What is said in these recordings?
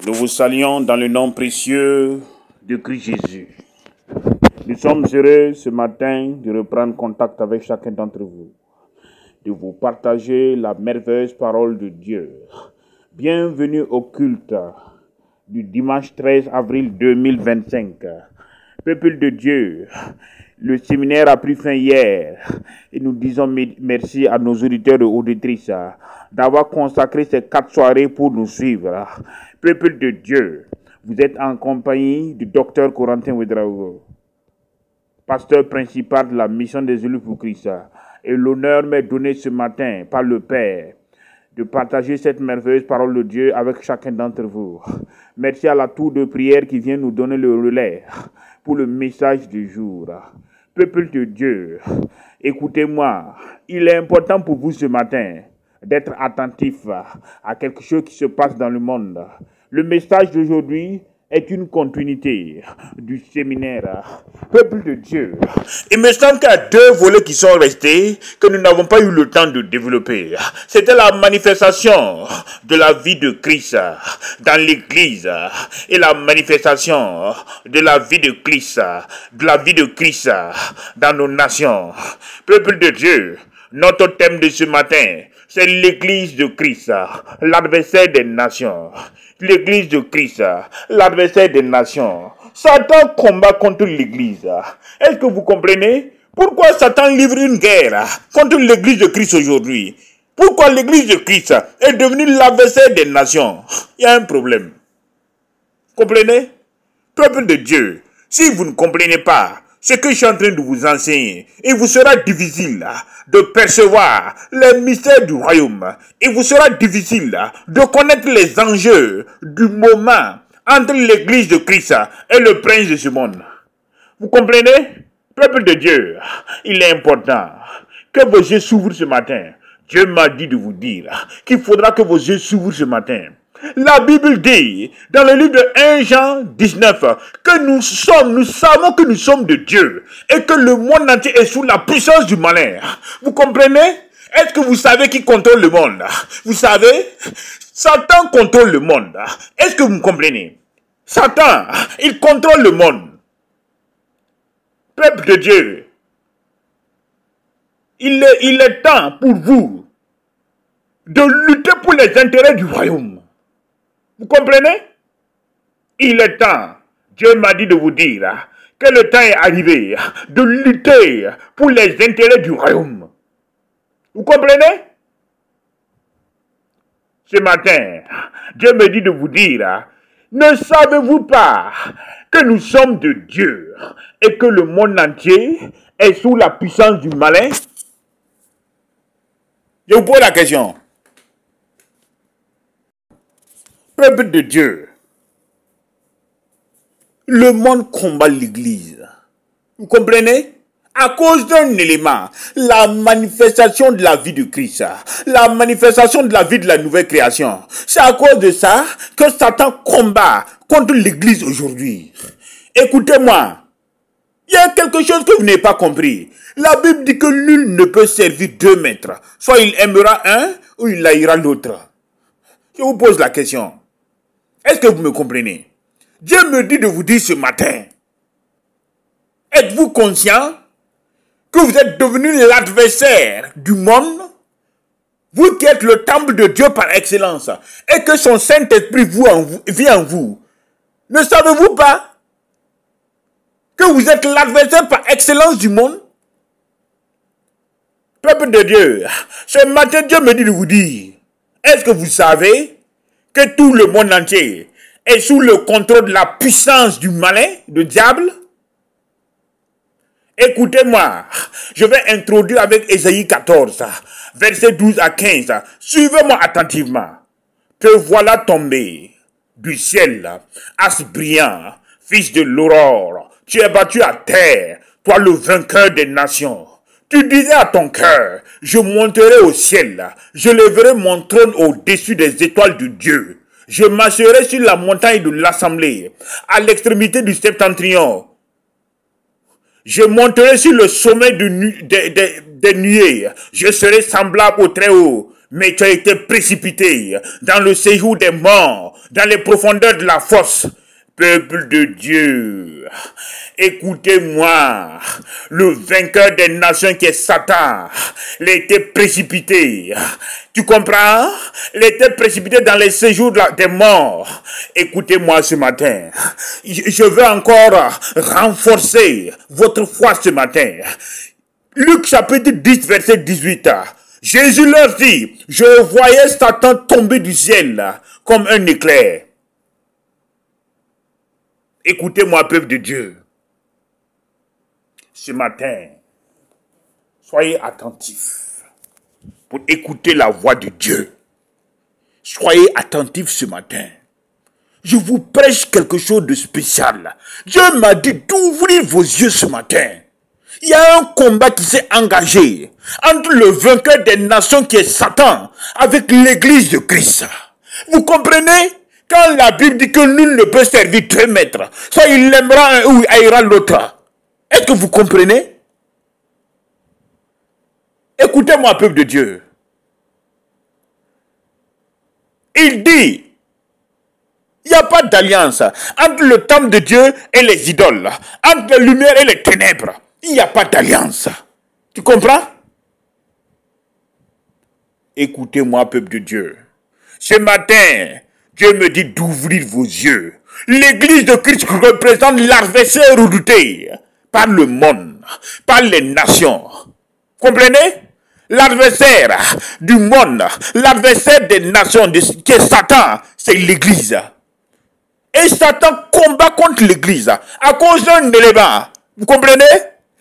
Nous vous saluons dans le nom précieux de Christ Jésus. Nous sommes heureux ce matin de reprendre contact avec chacun d'entre vous, de vous partager la merveilleuse parole de Dieu. Bienvenue au culte du dimanche 13 avril 2025. Peuple de Dieu, le séminaire a pris fin hier et nous disons merci à nos auditeurs et auditrices d'avoir consacré ces 4 soirées pour nous suivre. Peuple de Dieu, vous êtes en compagnie du docteur Corentin Ouedraogo, pasteur principal de la mission des élus pour Christ. Et l'honneur m'est donné ce matin par le Père de partager cette merveilleuse parole de Dieu avec chacun d'entre vous. Merci à la tour de prière qui vient nous donner le relais pour le message du jour. Peuple de Dieu, écoutez-moi, il est important pour vous ce matin d'être attentif à quelque chose qui se passe dans le monde. Le message d'aujourd'hui est une continuité du séminaire. Peuple de Dieu, il me semble qu'il y a 2 volets qui sont restés que nous n'avons pas eu le temps de développer. C'était la manifestation de la vie de Christ dans l'Église et la manifestation de la vie de Christ, dans nos nations. Peuple de Dieu, notre thème de ce matin, c'est l'Église de Christ, l'adversaire des nations. L'Église de Christ, l'adversaire des nations. Satan combat contre l'Église. Est-ce que vous comprenez? Pourquoi Satan livre une guerre contre l'Église de Christ aujourd'hui? Pourquoi l'Église de Christ est devenue l'adversaire des nations? Il y a un problème. Comprenez? Peuple de Dieu, si vous ne comprenez pas ce que je suis en train de vous enseigner, il vous sera difficile de percevoir les mystères du royaume. Il vous sera difficile de connaître les enjeux du moment entre l'Église de Christ et le prince de ce monde. Vous comprenez? Peuple de Dieu, il est important que vos yeux s'ouvrent ce matin. Dieu m'a dit de vous dire qu'il faudra que vos yeux s'ouvrent ce matin. La Bible dit, dans le livre de 1 Jean 19, que nous savons que nous sommes de Dieu et que le monde entier est sous la puissance du malin. Vous comprenez? Est-ce que vous savez qui contrôle le monde? Vous savez? Satan contrôle le monde. Est-ce que vous comprenez? Satan, il contrôle le monde. Peuple de Dieu, il est temps pour vous de lutter pour les intérêts du royaume. Vous comprenez? Il est temps, Dieu m'a dit de vous dire que le temps est arrivé de lutter pour les intérêts du royaume. Vous comprenez? Ce matin, Dieu me dit de vous dire, ne savez-vous pas que nous sommes de Dieu et que le monde entier est sous la puissance du malin? Je vous pose la question. Peuple de Dieu, le monde combat l'Église. Vous comprenez? À cause d'un élément, la manifestation de la vie de Christ, la manifestation de la vie de la nouvelle création. C'est à cause de ça que Satan combat contre l'Église aujourd'hui. Écoutez-moi, il y a quelque chose que vous n'avez pas compris. La Bible dit que nul ne peut servir 2 maîtres. Soit il aimera un ou il haïra l'autre. Je vous pose la question. Est-ce que vous me comprenez? Dieu me dit de vous dire ce matin, êtes-vous conscient que vous êtes devenu l'adversaire du monde? Vous qui êtes le temple de Dieu par excellence et que son Saint-Esprit vit en vous. Ne savez-vous pas que vous êtes l'adversaire par excellence du monde? Peuple de Dieu, ce matin Dieu me dit de vous dire, est-ce que vous savez que tout le monde entier est sous le contrôle de la puissance du malin, du diable? Écoutez-moi, je vais introduire avec Ésaïe 14, versets 12 à 15. Suivez-moi attentivement. Te voilà tombé du ciel, as brillant, fils de l'aurore. Tu es battu à terre, toi le vainqueur des nations. Tu disais à ton cœur, je monterai au ciel, je lèverai mon trône au-dessus des étoiles de Dieu. Je marcherai sur la montagne de l'assemblée, à l'extrémité du septentrion. Je monterai sur le sommet des nuées, je serai semblable au Très-Haut. mais tu as été précipité dans le séjour des morts, dans les profondeurs de la fosse. Peuple de Dieu, écoutez-moi, le vainqueur des nations qui est Satan, il a été précipité. Tu comprends? Il a été précipité dans les séjours des morts. Écoutez-moi ce matin. Je veux encore renforcer votre foi ce matin. Luc chapitre 10, verset 18. Jésus leur dit, je voyais Satan tomber du ciel comme un éclair. Écoutez-moi, peuple de Dieu. Ce matin, soyez attentifs pour écouter la voix de Dieu. Soyez attentifs ce matin. Je vous prêche quelque chose de spécial. Dieu m'a dit d'ouvrir vos yeux ce matin. Il y a un combat qui s'est engagé entre le vainqueur des nations qui est Satan avec l'église de Christ. Vous comprenez? Quand la Bible dit que nul ne peut servir deux maîtres, soit il aimera un ou il haïra l'autre. Est-ce que vous comprenez? Écoutez-moi, peuple de Dieu. Il dit, il n'y a pas d'alliance entre le temple de Dieu et les idoles, entre la lumière et les ténèbres. Il n'y a pas d'alliance. Tu comprends? Écoutez-moi, peuple de Dieu. Ce matin, Dieu me dit d'ouvrir vos yeux. L'église de Christ représente l'adversaire redouté par le monde, par les nations. Comprenez? L'adversaire du monde, l'adversaire des nations, qui est Satan, c'est l'église. Et Satan combat contre l'église à cause d'un élément. Vous comprenez?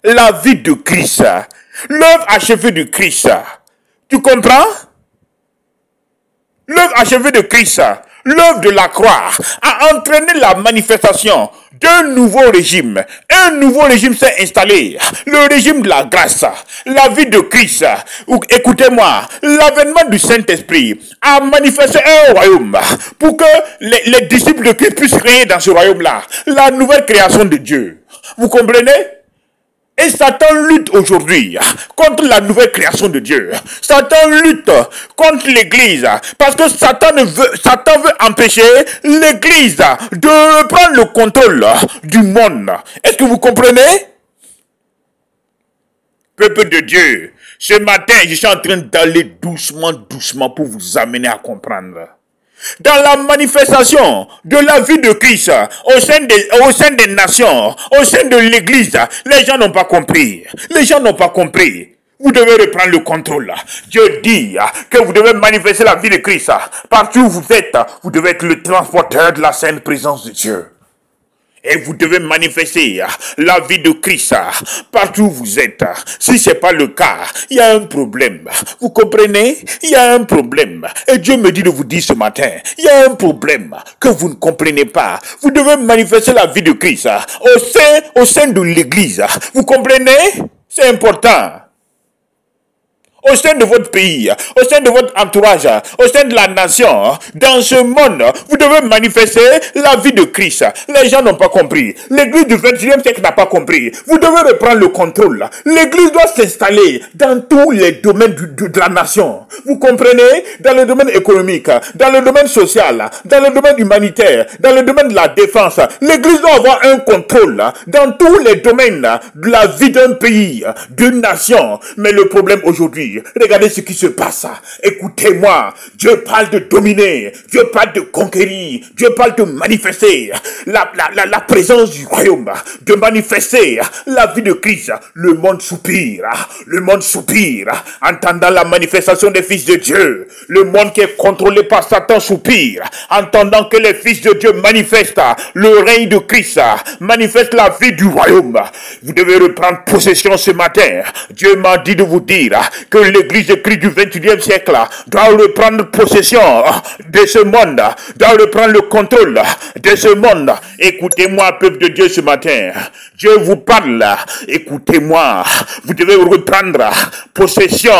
La vie de Christ. L'œuvre achevée de Christ. Tu comprends? L'œuvre achevée de Christ, l'œuvre de la croix, a entraîné la manifestation d'un nouveau régime. Un nouveau régime s'est installé. Le régime de la grâce, la vie de Christ. Écoutez-moi, l'avènement du Saint-Esprit a manifesté un royaume pour que les disciples de Christ puissent régner dans ce royaume-là. La nouvelle création de Dieu. Vous comprenez? Et Satan lutte aujourd'hui contre la nouvelle création de Dieu. Satan lutte contre l'église parce que Satan veut empêcher l'église de prendre le contrôle du monde. Est-ce que vous comprenez? Peuple de Dieu, ce matin, je suis en train d'aller doucement pour vous amener à comprendre. Dans la manifestation de la vie de Christ au sein des nations, au sein de l'église, les gens n'ont pas compris. Les gens n'ont pas compris. Vous devez reprendre le contrôle. Dieu dit que vous devez manifester la vie de Christ. Partout où vous êtes, vous devez être le transporteur de la sainte présence de Dieu. Et vous devez manifester la vie de Christ partout où vous êtes. Si ce n'est pas le cas, il y a un problème. Vous comprenez? Il y a un problème. Et Dieu me dit de vous dire ce matin, il y a un problème que vous ne comprenez pas. Vous devez manifester la vie de Christ au sein de l'église. Vous comprenez? C'est important. Au sein de votre pays, au sein de votre entourage, au sein de la nation, dans ce monde, vous devez manifester la vie de Christ. Les gens n'ont pas compris. L'église du 21e siècle n'a pas compris. Vous devez reprendre le contrôle. L'église doit s'installer dans tous les domaines de la nation. Vous comprenez? Dans le domaine économique, dans le domaine social, dans le domaine humanitaire, dans le domaine de la défense. L'église doit avoir un contrôle dans tous les domaines de la vie d'un pays, d'une nation. Mais le problème aujourd'hui, regardez ce qui se passe. Écoutez-moi. Dieu parle de dominer. Dieu parle de conquérir. Dieu parle de manifester la présence du royaume. De manifester la vie de Christ. Le monde soupire. Le monde soupire. Entendant la manifestation des fils de Dieu. Le monde qui est contrôlé par Satan soupire. Entendant que les fils de Dieu manifestent le règne de Christ. Manifestent la vie du royaume. Vous devez reprendre possession ce matin. Dieu m'a dit de vous dire que l'église de Christ du 21e siècle doit reprendre possession de ce monde, doit reprendre le contrôle de ce monde. Écoutez-moi, peuple de Dieu, ce matin. Dieu vous parle. Écoutez-moi. Vous devez reprendre possession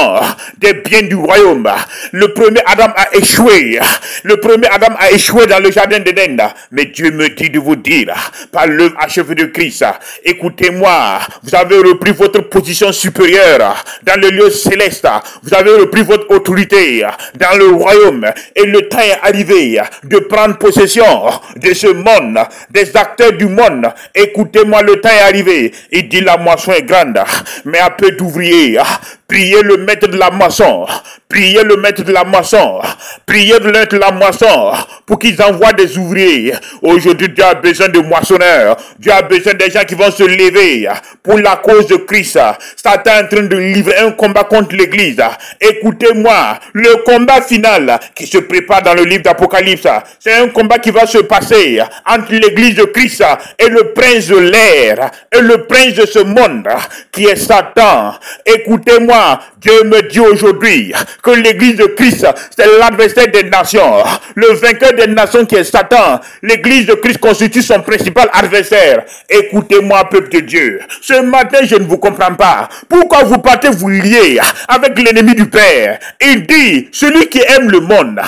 des biens du royaume. Le premier Adam a échoué. Le premier Adam a échoué dans le jardin d'Éden. Mais Dieu me dit de vous dire, par l'œuvre achevée de Christ, écoutez-moi. Vous avez repris votre position supérieure dans le lieu céleste. céleste. Vous avez repris votre autorité dans le royaume. Et le temps est arrivé de prendre possession de ce monde, des acteurs du monde. Écoutez-moi, le temps est arrivé. Il dit la moisson est grande, mais à peu d'ouvriers. Priez le maître de la moisson. Priez le maître de la moisson. Priez le maître de la moisson pour qu'ils envoient des ouvriers. Aujourd'hui, Dieu a besoin de moissonneurs. Dieu a besoin des gens qui vont se lever pour la cause de Christ. Satan est en train de livrer un combat contre l'église. Écoutez-moi, le combat final qui se prépare dans le livre d'Apocalypse, c'est un combat qui va se passer entre l'église de Christ et le prince de l'air et le prince de ce monde qui est Satan. Écoutez-moi, Dieu me dit aujourd'hui que l'église de Christ, c'est l'adversaire des nations. Le vainqueur des nations qui est Satan. L'église de Christ constitue son principal adversaire. Écoutez-moi, peuple de Dieu. Ce matin, je ne vous comprends pas. Pourquoi vous partez vous lier avec l'ennemi du Père? Il dit, celui qui aime le monde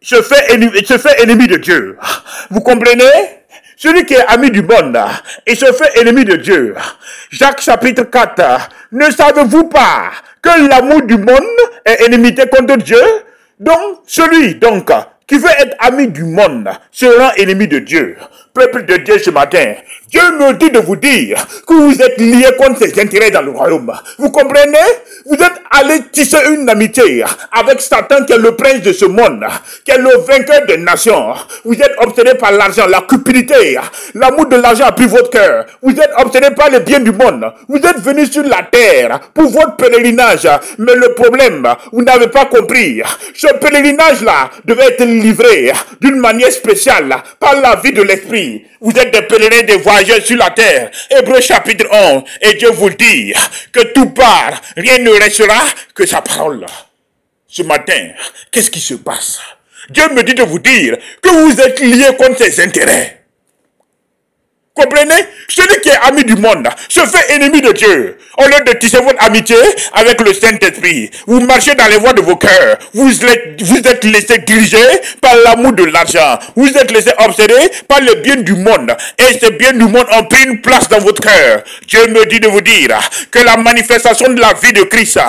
se fait ennemi de Dieu. Vous comprenez? Celui qui est ami du monde, il se fait ennemi de Dieu. Jacques chapitre 4. Ne savez-vous pas que l'amour du monde est ennemité contre Dieu? Donc, celui qui veut être ami du monde sera ennemi de Dieu. Peuple de Dieu, ce matin, Dieu me dit de vous dire que vous êtes liés contre ses intérêts dans le royaume. Vous comprenez? Vous êtes allés tisser une amitié avec Satan qui est le prince de ce monde, qui est le vainqueur des nations. Vous êtes obsédés par l'argent, la cupidité. L'amour de l'argent a pris votre cœur. Vous êtes obsédés par les biens du monde. Vous êtes venus sur la terre pour votre pèlerinage. Mais le problème, vous n'avez pas compris. Ce pèlerinage-là devait être livré d'une manière spéciale par la vie de l'esprit. Vous êtes des pèlerins, des voyageurs sur la terre. Hébreux chapitre 11. Et Dieu vous dit que tout part, rien ne restera que sa parole. Ce matin, qu'est-ce qui se passe? Dieu me dit de vous dire que vous êtes liés contre ses intérêts. Comprenez? Celui qui est ami du monde se fait ennemi de Dieu. Au lieu de tisser votre amitié avec le Saint-Esprit, vous marchez dans les voies de vos cœurs. Vous êtes laissé diriger par l'amour de l'argent. Vous êtes laissé obséder par les biens du monde. Et ces biens du monde ont pris une place dans votre cœur. Dieu me dit de vous dire que la manifestation de la vie de Christ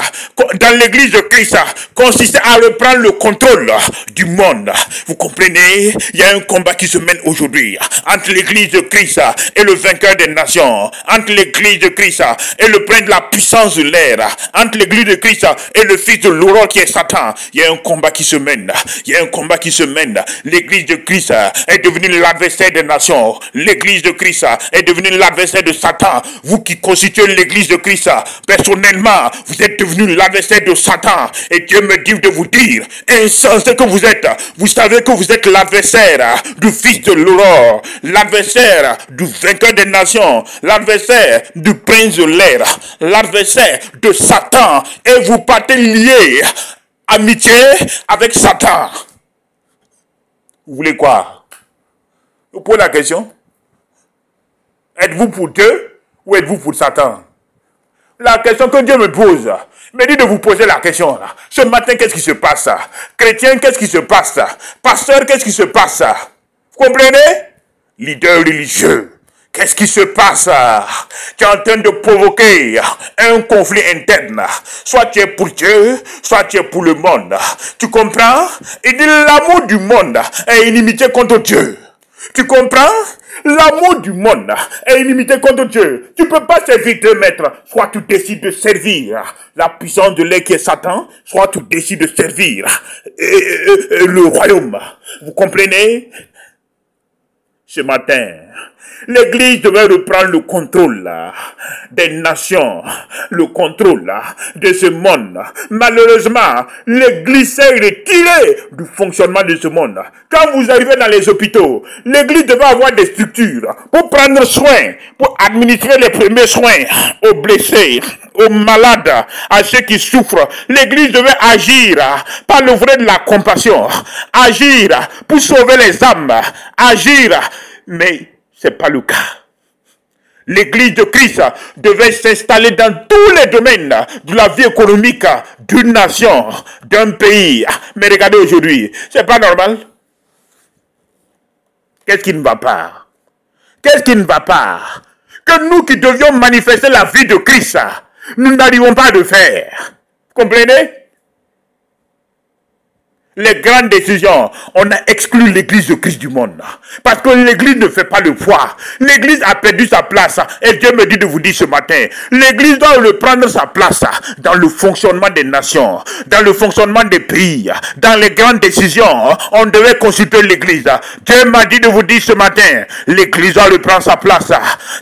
dans l'église de Christ consiste à reprendre le contrôle du monde. Vous comprenez? Il y a un combat qui se mène aujourd'hui entre l'église de Christ et le vainqueur des nations, entre l'église de Christ et le prince de la puissance de l'air, entre l'église de Christ et le fils de l'aurore qui est Satan. Il y a un combat qui se mène. Il y a un combat qui se mène. L'église de Christ est devenue l'adversaire des nations. L'église de Christ est devenue l'adversaire de Satan. Vous qui constituez l'église de Christ, personnellement, vous êtes devenu l'adversaire de Satan. Et Dieu me dit de vous dire, insensé que vous êtes, vous savez que vous êtes l'adversaire du fils de l'aurore, l'adversaire du vainqueur des nations, l'adversaire du prince de l'air, l'adversaire de Satan, et vous partez liés, amitié avec Satan. Vous voulez quoi? Vous posez la question. Êtes-vous pour Dieu ou êtes-vous pour Satan? La question que Dieu me pose, me dit de vous poser la question. Ce matin, qu'est-ce qui se passe? Chrétien, qu'est-ce qui se passe? Pasteur, qu'est-ce qui se passe? Vous comprenez? Leader religieux. Qu'est-ce qui se passe? Tu es en train de provoquer un conflit interne. Soit tu es pour Dieu, soit tu es pour le monde. Tu comprends? Il dit l'amour du monde est inimité contre Dieu. Tu comprends? L'amour du monde est inimité contre Dieu. Tu ne peux pas servir deux maîtres. Soit tu décides de servir la puissance de l'air qui est Satan, soit tu décides de servir le royaume. Vous comprenez? Ce matin, l'Église devait reprendre le contrôle des nations, le contrôle de ce monde. Malheureusement, l'Église s'est retirée du fonctionnement de ce monde. Quand vous arrivez dans les hôpitaux, l'Église devait avoir des structures pour prendre soin, pour administrer les premiers soins aux blessés, aux malades, à ceux qui souffrent. L'Église devait agir par le vrai de la compassion, agir pour sauver les âmes, agir, mais ce n'est pas le cas. L'Église de Christ devait s'installer dans tous les domaines de la vie économique d'une nation, d'un pays. Mais regardez aujourd'hui, c'est pas normal. Qu'est-ce qui ne va pas? Qu'est-ce qui ne va pas? Que nous qui devions manifester la vie de Christ, nous n'arrivons pas à le faire. Comprenez? Les grandes décisions, on a exclu l'église de Christ du monde. Parce que l'église ne fait pas le poids. L'église a perdu sa place. Et Dieu me dit de vous dire ce matin, l'église doit reprendre sa place dans le fonctionnement des nations, dans le fonctionnement des pays, dans les grandes décisions. On devait consulter l'église. Dieu m'a dit de vous dire ce matin, l'église doit reprendre sa place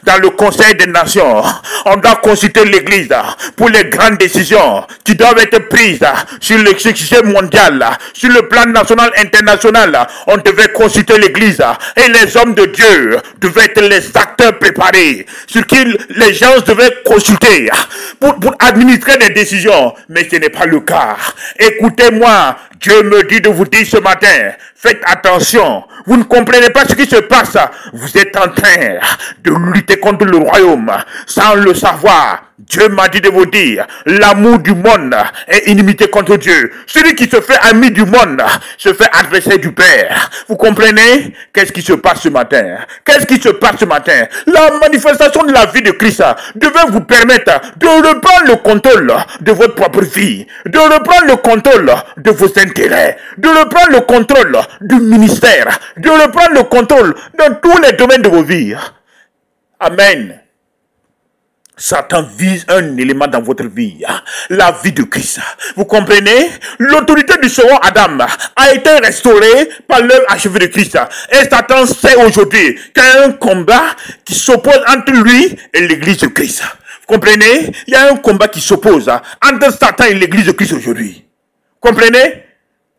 dans le conseil des nations. On doit consulter l'église pour les grandes décisions qui doivent être prises sur le succès mondial. Sur le plan national, international, on devait consulter l'église et les hommes de Dieu devaient être les acteurs préparés sur qui les gens devaient consulter pour administrer des décisions. Mais ce n'est pas le cas. Écoutez-moi, Dieu me dit de vous dire ce matin, faites attention. Vous ne comprenez pas ce qui se passe. Vous êtes en train de lutter contre le royaume sans le savoir. Dieu m'a dit de vous dire, l'amour du monde est inimité contre Dieu. Celui qui se fait ami du monde se fait adversaire du Père. Vous comprenez? Qu'est-ce qui se passe ce matin? Qu'est-ce qui se passe ce matin? La manifestation de la vie de Christ devait vous permettre de reprendre le contrôle de votre propre vie, de reprendre le contrôle de vos intérêts, de reprendre le contrôle du ministère, de reprendre le contrôle dans tous les domaines de vos vies. Amen. Satan vise un élément dans votre vie, la vie de Christ. Vous comprenez? L'autorité du second Adam a été restaurée par l'œuvre achevée de Christ. Et Satan sait aujourd'hui qu'il y a un combat qui s'oppose entre lui et l'église de Christ. Vous comprenez? Il y a un combat qui s'oppose entre Satan et l'église de Christ aujourd'hui. Vous comprenez?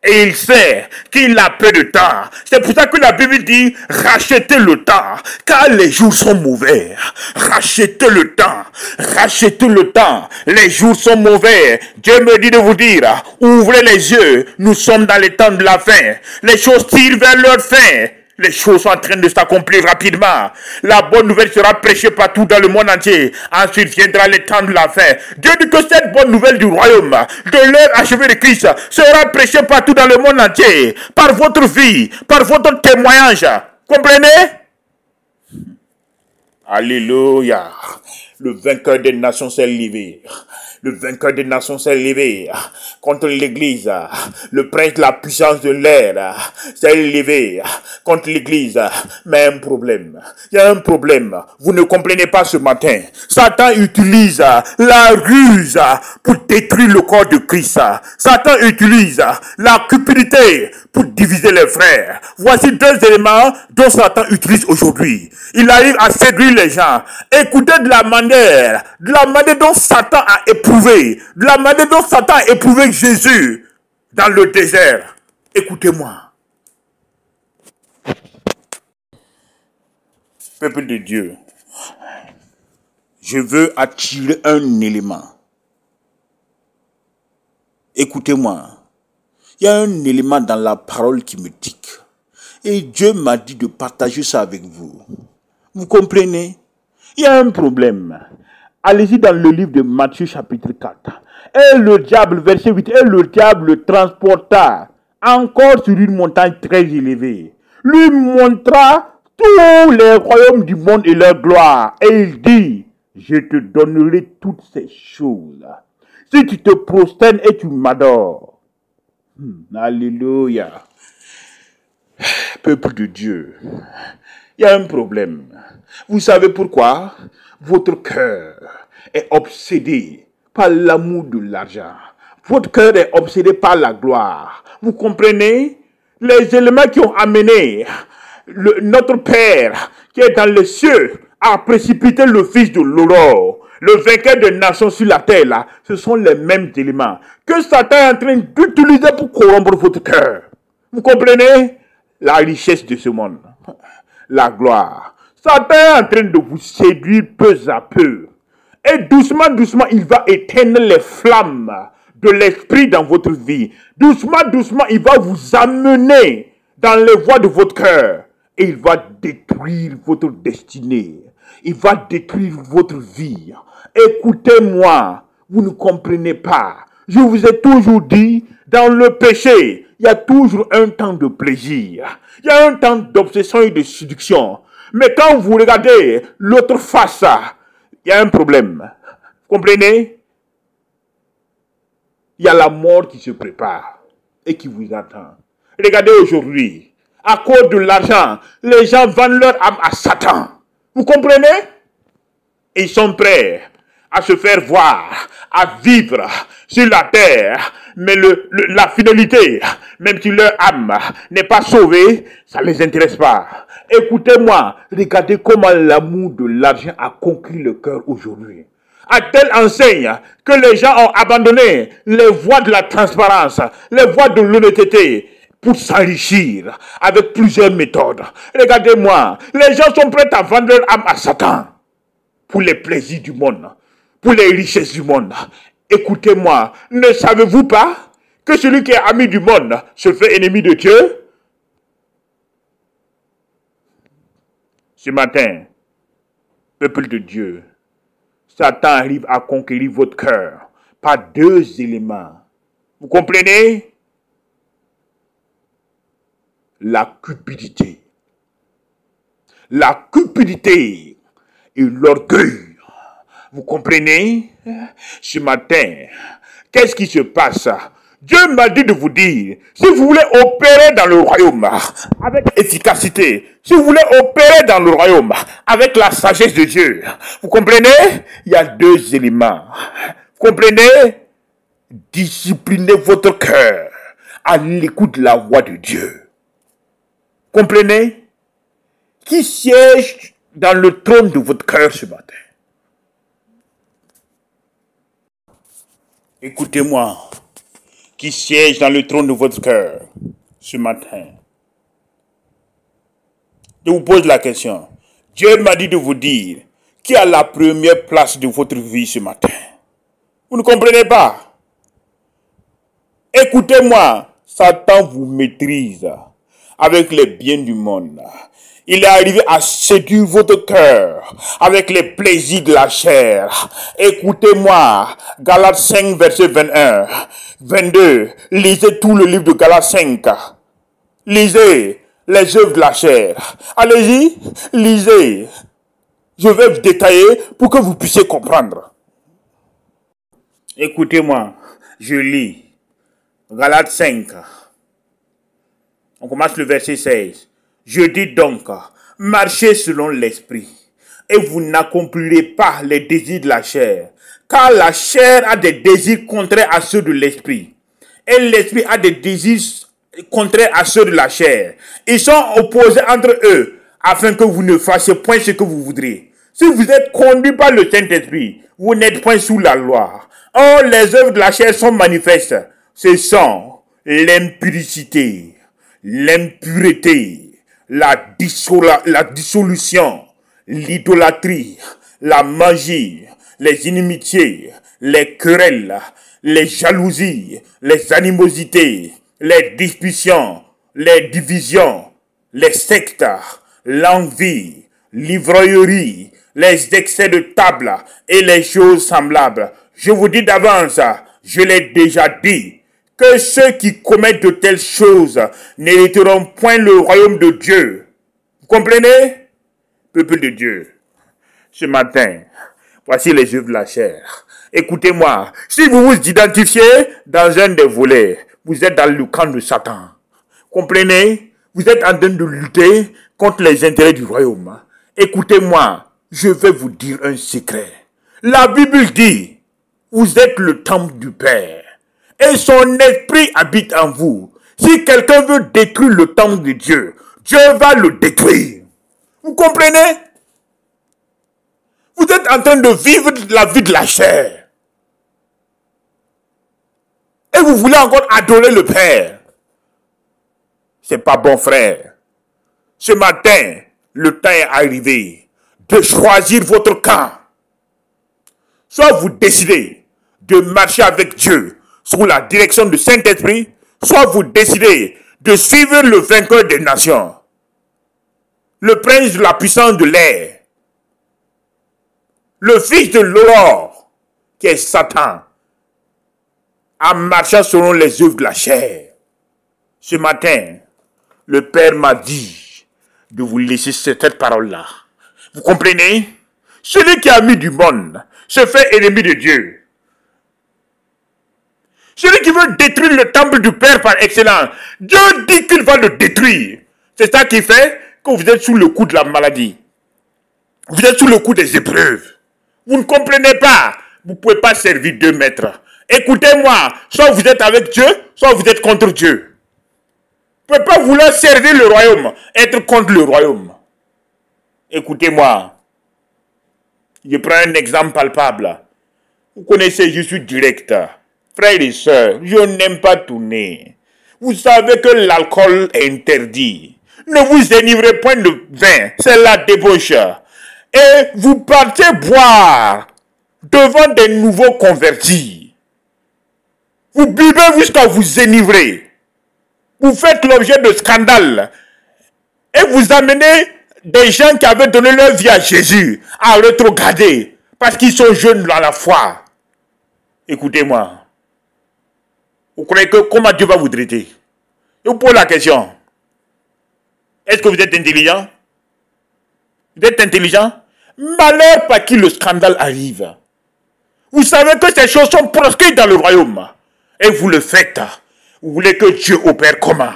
Et il sait qu'il a peu de temps. C'est pour ça que la Bible dit, rachetez le temps, car les jours sont mauvais. Rachetez le temps, rachetez le temps. Les jours sont mauvais. Dieu me dit de vous dire, ouvrez les yeux, nous sommes dans les temps de la fin. Les choses tirent vers leur fin. Les choses sont en train de s'accomplir rapidement. La bonne nouvelle sera prêchée partout dans le monde entier. Ensuite viendra le temps de la fin. Dieu dit que cette bonne nouvelle du royaume, de l'heure achevée de Christ, sera prêchée partout dans le monde entier. Par votre vie, par votre témoignage. Comprenez? Alléluia. Le vainqueur des nations s'est levé. Le vainqueur des nations s'est levé contre l'église. Le prince de la puissance de l'air s'est levé contre l'église. Mais un problème. Il y a un problème. Vous ne comprenez pas ce matin. Satan utilise la ruse pour détruire le corps de Christ. Satan utilise la cupidité pour diviser les frères. Voici deux éléments dont Satan utilise aujourd'hui. Il arrive à séduire les gens. Écoutez de la manière dont Satan a éprouvé, de la manière dont Satan a éprouvé Jésus dans le désert. Écoutez-moi. Peuple de Dieu, je veux attirer un élément. Écoutez-moi. Il y a un élément dans la parole qui me tique. Et Dieu m'a dit de partager ça avec vous. Vous comprenez? Il y a un problème. Allez-y dans le livre de Matthieu chapitre 4. Et le diable, verset 8, et le diable le transporta encore sur une montagne très élevée. Lui montra tous les royaumes du monde et leur gloire. Et il dit, je te donnerai toutes ces choses. Si tu te prosternes et tu m'adores. Alléluia. Peuple de Dieu, il y a un problème. Vous savez pourquoi? Votre cœur est obsédé par l'amour de l'argent. Votre cœur est obsédé par la gloire. Vous comprenez? Les éléments qui ont amené notre Père qui est dans les cieux à précipiter le Fils de l'aurore, le vainqueur des nations sur la terre, là, ce sont les mêmes éléments que Satan est en train d'utiliser pour corrompre votre cœur. Vous comprenez? La richesse de ce monde, la gloire. Satan est en train de vous séduire peu à peu. Et doucement, doucement, il va éteindre les flammes de l'esprit dans votre vie. Doucement, doucement, il va vous amener dans les voies de votre cœur. Et il va détruire votre destinée. Il va détruire votre vie. Écoutez-moi, vous ne comprenez pas. Je vous ai toujours dit, dans le péché, il y a toujours un temps de plaisir. Il y a un temps d'obsession et de séduction. Mais quand vous regardez l'autre face, il y a un problème. Vous comprenez? il y a la mort qui se prépare et qui vous attend. Regardez aujourd'hui, à cause de l'argent, les gens vendent leur âme à Satan. Vous comprenez? Ils sont prêts à se faire voir, à vivre sur la terre, mais la fidélité, même si leur âme n'est pas sauvée, ça ne les intéresse pas. Écoutez-moi, regardez comment l'amour de l'argent a conquis le cœur aujourd'hui. À telle enseigne que les gens ont abandonné les voies de la transparence, les voies de l'honnêteté, pour s'enrichir avec plusieurs méthodes. Regardez-moi, les gens sont prêts à vendre leur âme à Satan pour les plaisirs du monde, pour les richesses du monde. Écoutez-moi, ne savez-vous pas que celui qui est ami du monde se fait ennemi de Dieu? Ce matin, peuple de Dieu, Satan arrive à conquérir votre cœur par deux éléments. Vous comprenez? La cupidité. La cupidité et l'orgueil. Vous comprenez? Ce matin, qu'est-ce qui se passe? Dieu m'a dit de vous dire, si vous voulez opérer dans le royaume avec efficacité, si vous voulez opérer dans le royaume avec la sagesse de Dieu, vous comprenez? Il y a deux éléments. Vous comprenez? Disciplinez votre cœur à l'écoute de la voix de Dieu. Comprenez? Qui siège dans le trône de votre cœur ce matin? Écoutez-moi. Qui siège dans le trône de votre cœur ce matin? Je vous pose la question. Dieu m'a dit de vous dire qui a la première place de votre vie ce matin. Vous ne comprenez pas? Écoutez-moi. Satan vous maîtrise avec les biens du monde. Il est arrivé à séduire votre cœur avec les plaisirs de la chair. Écoutez-moi, Galates 5, verset 21, 22. Lisez tout le livre de Galates 5. Lisez les œuvres de la chair. Allez-y, lisez. Je vais vous détailler pour que vous puissiez comprendre. Écoutez-moi, je lis Galates 5. On commence le verset 16. Je dis donc, marchez selon l'esprit, et vous n'accomplirez pas les désirs de la chair, car la chair a des désirs contraires à ceux de l'esprit, et l'esprit a des désirs contraires à ceux de la chair. Ils sont opposés entre eux, afin que vous ne fassiez point ce que vous voudrez. Si vous êtes conduit par le Saint-Esprit, vous n'êtes point sous la loi. Or, les œuvres de la chair sont manifestes. Ce sont l'impudicité, l'impureté, la dissolution, l'idolâtrie, la magie, les inimitiés, les querelles, les jalousies, les animosités, les discussions, les divisions, les sectes, l'envie, l'ivrognerie, les excès de table et les choses semblables. Je vous dis d'avance, je l'ai déjà dit, que ceux qui commettent de telles choses n'hériteront point le royaume de Dieu. Vous comprenez? Peuple de Dieu, ce matin, voici les œuvres de la chair. Écoutez-moi, si vous vous identifiez dans un des volets, vous êtes dans le camp de Satan. Comprenez? Vous êtes en train de lutter contre les intérêts du royaume. Écoutez-moi, je vais vous dire un secret. La Bible dit, vous êtes le temple du Père. Et son esprit habite en vous. Si quelqu'un veut détruire le temple de Dieu, Dieu va le détruire. Vous comprenez? Vous êtes en train de vivre la vie de la chair. Et vous voulez encore adorer le Père. C'est pas bon, frère. Ce matin, le temps est arrivé de choisir votre camp. Soit vous décidez de marcher avec Dieu sous la direction du Saint-Esprit, soit vous décidez de suivre le vainqueur des nations, le prince de la puissance de l'air, le fils de l'aurore, qui est Satan, en marchant selon les œuvres de la chair. Ce matin, le Père m'a dit de vous laisser cette parole-là. Vous comprenez? Celui qui a mis du monde se fait ennemi de Dieu. Celui qui veut détruire le temple du Père par excellence, Dieu dit qu'il va le détruire. C'est ça qui fait que vous êtes sous le coup de la maladie. Vous êtes sous le coup des épreuves. Vous ne comprenez pas. Vous ne pouvez pas servir 2 maîtres. Écoutez-moi, soit vous êtes avec Dieu, soit vous êtes contre Dieu. Vous ne pouvez pas vouloir servir le royaume, être contre le royaume. Écoutez-moi. Je prends un exemple palpable. Vous connaissez, je suis direct. Frères et sœurs, je n'aime pas tourner. Vous savez que l'alcool est interdit. Ne vous enivrez point de vin, c'est la débauche. Et vous partez boire devant des nouveaux convertis. Vous buvez jusqu'à vous enivrer. Vous faites l'objet de scandales. Et vous amenez des gens qui avaient donné leur vie à Jésus à rétrograder parce qu'ils sont jeunes dans la foi. Écoutez-moi. Vous croyez que comment Dieu va vous traiter? Je vous pose la question. Est-ce que vous êtes intelligent? Vous êtes intelligent? Malheur par qui le scandale arrive. Vous savez que ces choses sont proscrites dans le royaume. Et vous le faites. Vous voulez que Dieu opère comment?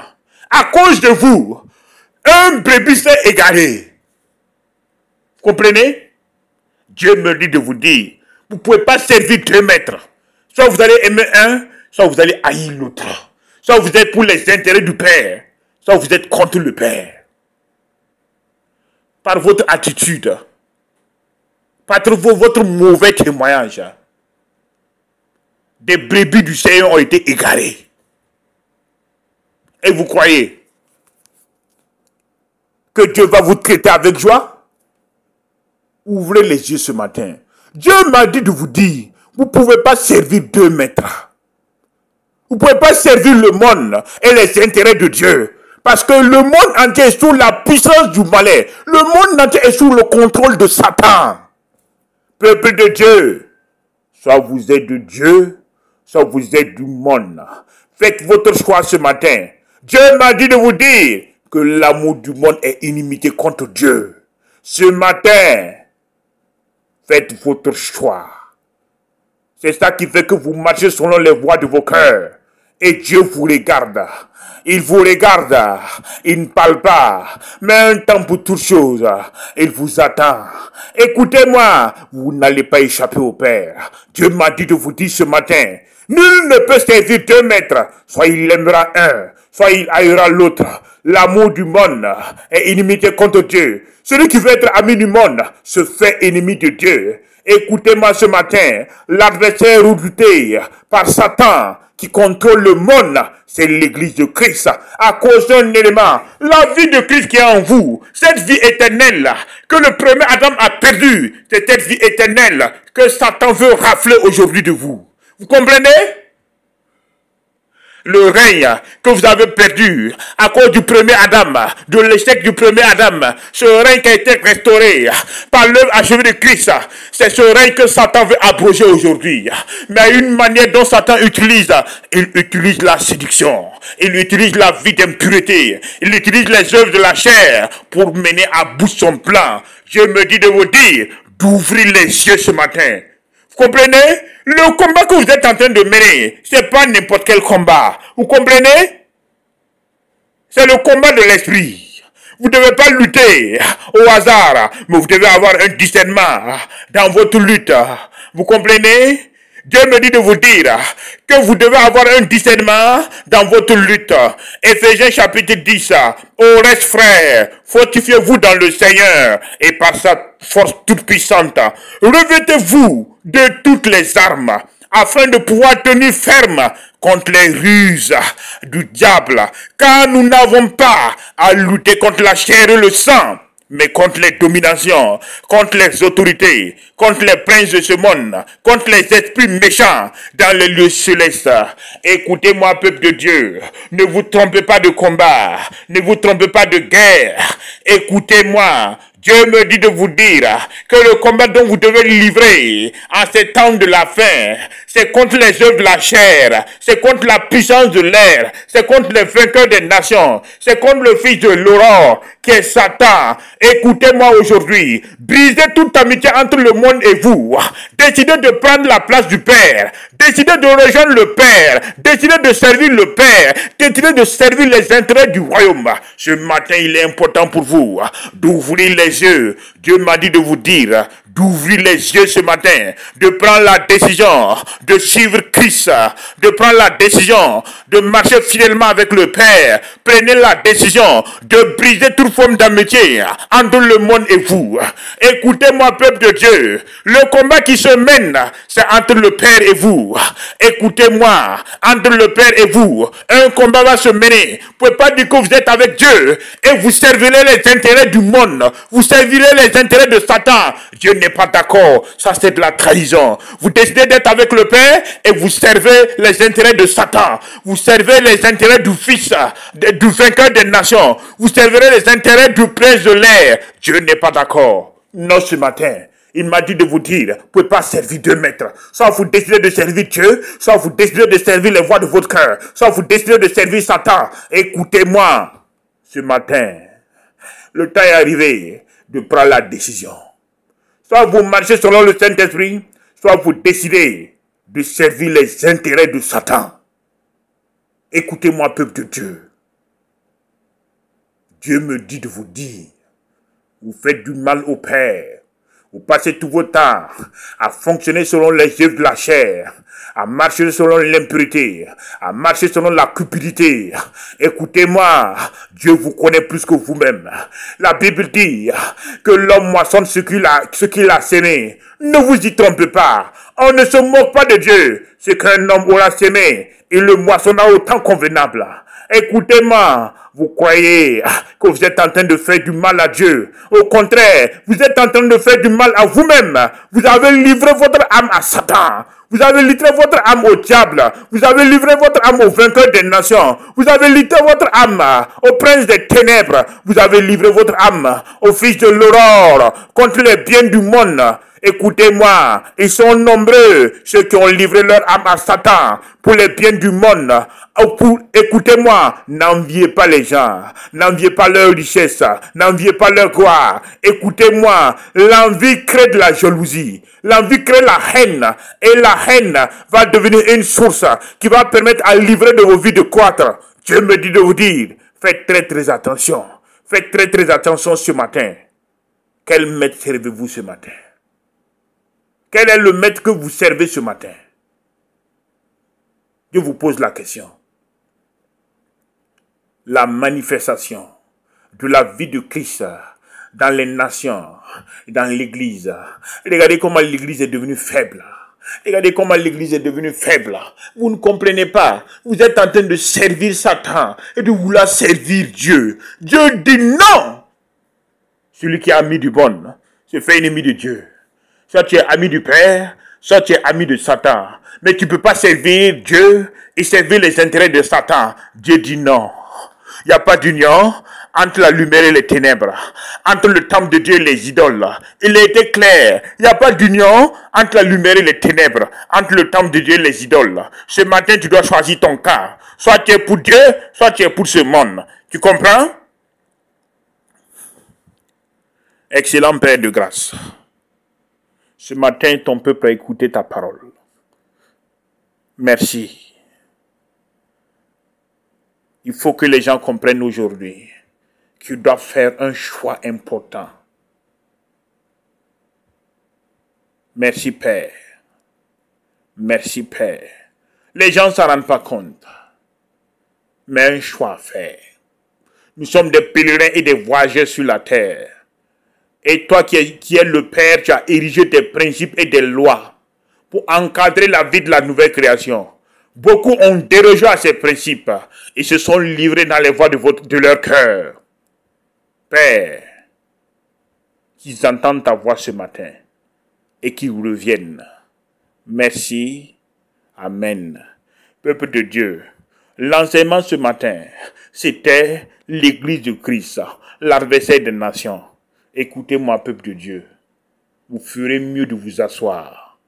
À cause de vous, un brebis s'est égaré. Vous comprenez? Dieu me dit de vous dire, vous ne pouvez pas servir 2 maîtres. Soit vous allez aimer un, soit vous allez haïr l'autre. Soit vous êtes pour les intérêts du Père, soit vous êtes contre le Père. Par votre attitude, par votre mauvais témoignage, des brebis du Seigneur ont été égarées. Et vous croyez que Dieu va vous traiter avec joie? Ouvrez les yeux ce matin. Dieu m'a dit de vous dire, vous ne pouvez pas servir 2 maîtres. Vous ne pouvez pas servir le monde et les intérêts de Dieu. Parce que le monde entier est sous la puissance du malin. Le monde entier est sous le contrôle de Satan. Peuple de Dieu, soit vous êtes de Dieu, soit vous êtes du monde. Faites votre choix ce matin. Dieu m'a dit de vous dire que l'amour du monde est inimité contre Dieu. Ce matin, faites votre choix. C'est ça qui fait que vous marchez selon les voies de vos cœurs. Et Dieu vous regarde. Il vous regarde. Il ne parle pas. Mais un temps pour toute chose. Il vous attend. Écoutez-moi. Vous n'allez pas échapper au Père. Dieu m'a dit de vous dire ce matin. Nul ne peut servir 2 maîtres. Soit il aimera un, soit il haïra l'autre. L'amour du monde est inimité contre Dieu. Celui qui veut être ami du monde se fait ennemi de Dieu. Écoutez-moi ce matin, l'adversaire redouté par Satan qui contrôle le monde, c'est l'église de Christ. À cause d'un élément, la vie de Christ qui est en vous, cette vie éternelle que le premier Adam a perdue, c'est cette vie éternelle que Satan veut rafler aujourd'hui de vous. Vous comprenez? Le règne que vous avez perdu à cause du premier Adam, de l'échec du premier Adam, ce règne qui a été restauré par l'œuvre achevée de Christ, c'est ce règne que Satan veut abroger aujourd'hui. Mais une manière dont Satan utilise, il utilise la séduction, il utilise la vie d'impureté, il utilise les œuvres de la chair pour mener à bout son plan. Je me dis de vous dire d'ouvrir les yeux ce matin. Vous comprenez? Le combat que vous êtes en train de mener, ce n'est pas n'importe quel combat. Vous comprenez? C'est le combat de l'esprit. Vous ne devez pas lutter au hasard, mais vous devez avoir un discernement dans votre lutte. Vous comprenez? Dieu me dit de vous dire que vous devez avoir un discernement dans votre lutte. Éphésiens chapitre 10. Au reste, frères, fortifiez-vous dans le Seigneur et par sa force toute puissante. Revêtez-vous de toutes les armes afin de pouvoir tenir ferme contre les ruses du diable. Car nous n'avons pas à lutter contre la chair et le sang, mais contre les dominations, contre les autorités, contre les princes de ce monde, contre les esprits méchants dans les lieux célestes. Écoutez-moi, peuple de Dieu, ne vous trompez pas de combat, ne vous trompez pas de guerre. Écoutez-moi, Dieu me dit de vous dire que le combat dont vous devez livrer en ces temps de la fin, c'est contre les œuvres de la chair, c'est contre la puissance de l'air, c'est contre les vainqueurs des nations, c'est contre le fils de l'aurore qui est Satan. Écoutez-moi aujourd'hui, brisez toute amitié entre le monde et vous. Décidez de prendre la place du Père, décidez de rejoindre le Père, décidez de servir le Père, décidez de servir les intérêts du royaume. Ce matin, il est important pour vous d'ouvrir les yeux. Dieu m'a dit de vous dire d'ouvrir les yeux ce matin, de prendre la décision de suivre Christ, de prendre la décision de marcher fidèlement avec le Père. Prenez la décision de briser toute forme d'amitié entre le monde et vous. Écoutez-moi, peuple de Dieu, le combat qui se mène, c'est entre le Père et vous. Écoutez-moi, entre le Père et vous, un combat va se mener. Vous ne pouvez pas dire que vous êtes avec Dieu et vous servirez les intérêts du monde, vous servirez les intérêts de Satan. Dieu n'est pas d'accord, ça c'est de la trahison. Vous décidez d'être avec le Père et vous servez les intérêts de Satan. Vous servez les intérêts du Fils, du vainqueur des nations. Vous servirez les intérêts du prince de l'air. Dieu n'est pas d'accord. Non, ce matin, il m'a dit de vous dire, vous ne pouvez pas servir deux maîtres. Soit vous décidez de servir Dieu, soit vous décidez de servir les voies de votre cœur, soit vous décidez de servir Satan. Écoutez-moi, ce matin, le temps est arrivé de prendre la décision. Soit vous marchez selon le Saint-Esprit, soit vous décidez de servir les intérêts de Satan. Écoutez-moi, peuple de Dieu. Dieu me dit de vous dire, vous faites du mal au Père. Vous passez tout votre temps à fonctionner selon les œuvres de la chair, à marcher selon l'impureté, à marcher selon la cupidité. Écoutez-moi, Dieu vous connaît plus que vous-même. La Bible dit que l'homme moissonne ce qu'il a sémé. Ne vous y trompez pas. On ne se moque pas de Dieu. Ce qu'un homme aura sémé, il le moissonnera au temps convenable. Écoutez-moi, vous croyez que vous êtes en train de faire du mal à Dieu. Au contraire, vous êtes en train de faire du mal à vous-même. Vous avez livré votre âme à Satan. Vous avez livré votre âme au diable. Vous avez livré votre âme au vainqueur des nations. Vous avez livré votre âme au prince des ténèbres. Vous avez livré votre âme au fils de l'aurore contre les biens du monde. Écoutez-moi, ils sont nombreux, ceux qui ont livré leur âme à Satan pour les biens du monde. Écoutez-moi, n'enviez pas les gens, n'enviez pas leur richesse, n'enviez pas leur gloire. Écoutez-moi, l'envie crée de la jalousie, l'envie crée la haine, et la haine va devenir une source qui va permettre à livrer de vos vies de croître. Dieu me dit de vous dire, faites très attention, faites très attention ce matin. Quel maître servez-vous ce matin? Quel est le maître que vous servez ce matin? Je vous pose la question. La manifestation de la vie de Christ dans les nations, dans l'église. Regardez comment l'église est devenue faible. Regardez comment l'église est devenue faible. Vous ne comprenez pas. Vous êtes en train de servir Satan et de vouloir servir Dieu. Dieu dit non. Celui qui est ami du bon se fait ennemi de Dieu. Soit tu es ami du Père, soit tu es ami de Satan. Mais tu ne peux pas servir Dieu et servir les intérêts de Satan. Dieu dit non. Il n'y a pas d'union entre la lumière et les ténèbres, entre le temple de Dieu et les idoles. Il a été clair. Il n'y a pas d'union entre la lumière et les ténèbres, entre le temple de Dieu et les idoles. Ce matin, tu dois choisir ton cas. Soit tu es pour Dieu, soit tu es pour ce monde. Tu comprends? Excellent Père de grâce. Ce matin, ton peuple a écouté ta parole. Merci. Il faut que les gens comprennent aujourd'hui qu'ils doivent faire un choix important. Merci Père. Merci Père. Les gens ne s'en rendent pas compte. Mais un choix à faire. Nous sommes des pèlerins et des voyageurs sur la terre. Et toi qui es le Père, tu as érigé des principes et des lois pour encadrer la vie de la nouvelle création. Beaucoup ont dérogé à ces principes et se sont livrés dans les voies de leur cœur. Père, qu'ils entendent ta voix ce matin et qu'ils reviennent. Merci. Amen. Peuple de Dieu, l'enseignement ce matin, c'était l'Église de Christ, l'adversaire des nations. Écoutez-moi, peuple de Dieu. Vous ferez mieux de vous asseoir.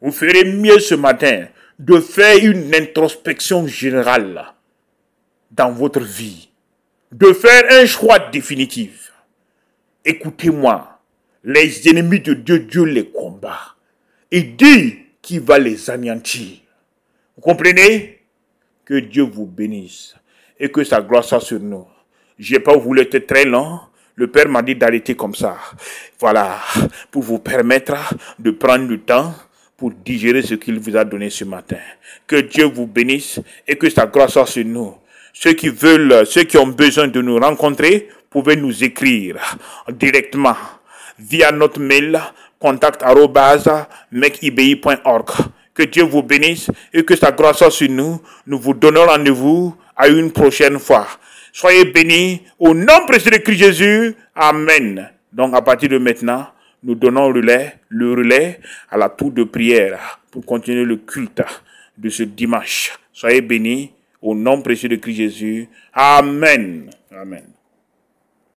Vous ferez mieux ce matin de faire une introspection générale dans votre vie. De faire un choix définitif. Écoutez-moi. Les ennemis de Dieu, Dieu les combat. Et dit qu'il va les anéantir. Vous comprenez? Que Dieu vous bénisse. Et que sa gloire soit sur nous. Je n'ai pas voulu être très long. Le Père m'a dit d'arrêter comme ça. Voilà. Pour vous permettre de prendre le temps pour digérer ce qu'il vous a donné ce matin. Que Dieu vous bénisse et que sa gloire soit sur nous. Ceux qui ont besoin de nous rencontrer, pouvez nous écrire directement via notre mail contact@mekibi.org. Que Dieu vous bénisse et que sa gloire soit sur nous. Nous vous donnons rendez-vous à une prochaine fois. Soyez bénis au nom précieux de Christ Jésus. Amen. Donc à partir de maintenant, nous donnons le relais à la tour de prière pour continuer le culte de ce dimanche. Soyez bénis au nom précieux de Christ Jésus. Amen. Amen.